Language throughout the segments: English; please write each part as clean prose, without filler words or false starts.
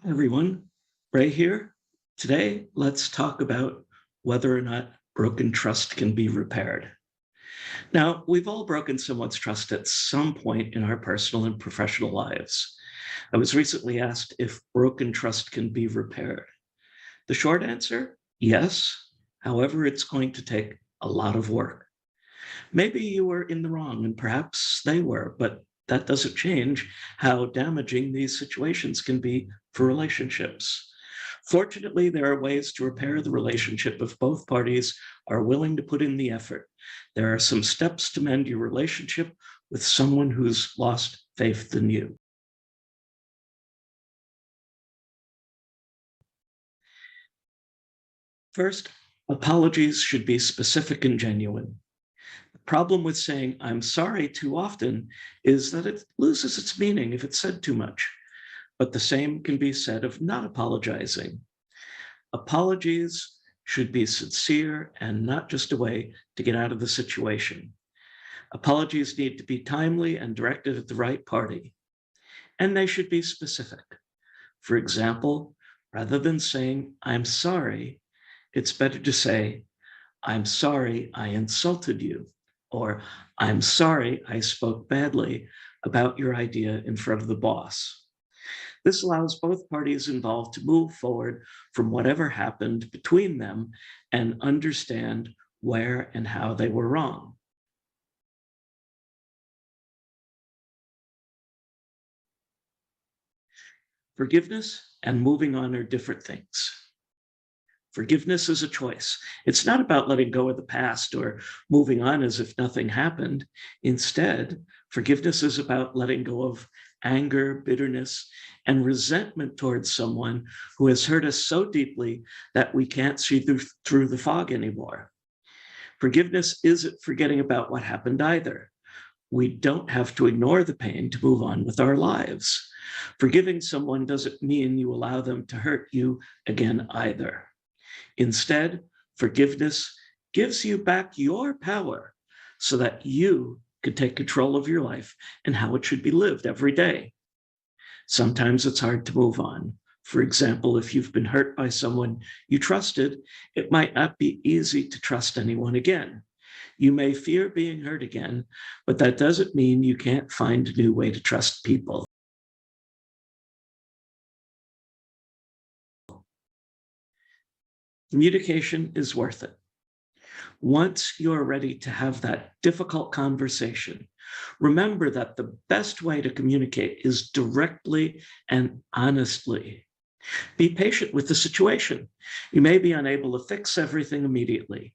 Everyone, Ray here. Today, let's talk about whether or not broken trust can be repaired. Now, we've all broken someone's trust at some point in our personal and professional lives. I was recently asked if broken trust can be repaired. The short answer, yes. However, it's going to take a lot of work. Maybe you were in the wrong and perhaps they were, but that doesn't change how damaging these situations can be for relationships. Fortunately, there are ways to repair the relationship if both parties are willing to put in the effort. There are some steps to mend your relationship with someone who's lost faith in you. First, apologies should be specific and genuine. The problem with saying I'm sorry too often is that it loses its meaning if it's said too much. But the same can be said of not apologizing. Apologies should be sincere and not just a way to get out of the situation. Apologies need to be timely and directed at the right party, and they should be specific. For example, rather than saying, I'm sorry, it's better to say, I'm sorry I insulted you, or I'm sorry I spoke badly about your idea in front of the boss. This allows both parties involved to move forward from whatever happened between them and understand where and how they were wrong. Forgiveness and moving on are different things. Forgiveness is a choice. It's not about letting go of the past or moving on as if nothing happened. Instead, forgiveness is about letting go of anger, bitterness, and resentment towards someone who has hurt us so deeply that we can't see through the fog anymore. Forgiveness isn't forgetting about what happened either. We don't have to ignore the pain to move on with our lives. Forgiving someone doesn't mean you allow them to hurt you again either. Instead, forgiveness gives you back your power so that you can take control of your life and how it should be lived every day. Sometimes it's hard to move on. For example, if you've been hurt by someone you trusted, it might not be easy to trust anyone again. You may fear being hurt again, but that doesn't mean you can't find a new way to trust people. Communication is worth it. Once you're ready to have that difficult conversation, remember that the best way to communicate is directly and honestly. Be patient with the situation. You may be unable to fix everything immediately.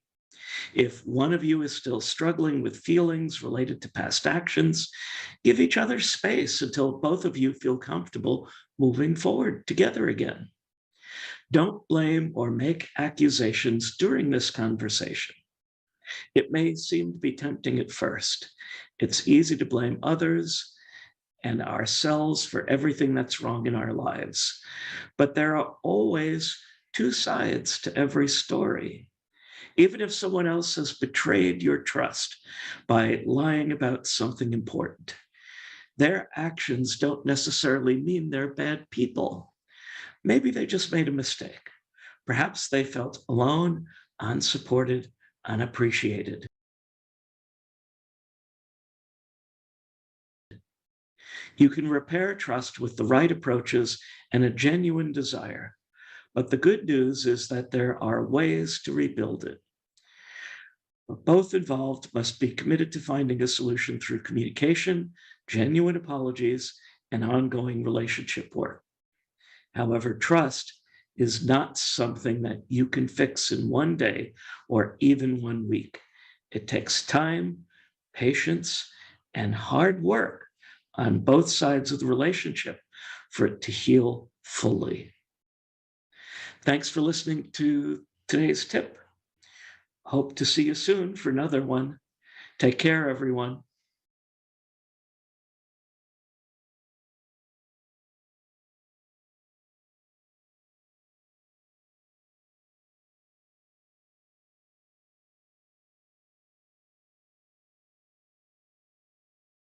If one of you is still struggling with feelings related to past actions, give each other space until both of you feel comfortable moving forward together again. Don't blame or make accusations during this conversation. It may seem to be tempting at first. It's easy to blame others and ourselves for everything that's wrong in our lives. But there are always two sides to every story. Even if someone else has betrayed your trust by lying about something important, their actions don't necessarily mean they're bad people. Maybe they just made a mistake. Perhaps they felt alone, unsupported, unappreciated. You can repair trust with the right approaches and a genuine desire. But the good news is that there are ways to rebuild it. Both involved must be committed to finding a solution through communication, genuine apologies, and ongoing relationship work. However, trust is not something that you can fix in one day or even 1 week. It takes time, patience, and hard work on both sides of the relationship for it to heal fully. Thanks for listening to today's tip. Hope to see you soon for another one. Take care, everyone.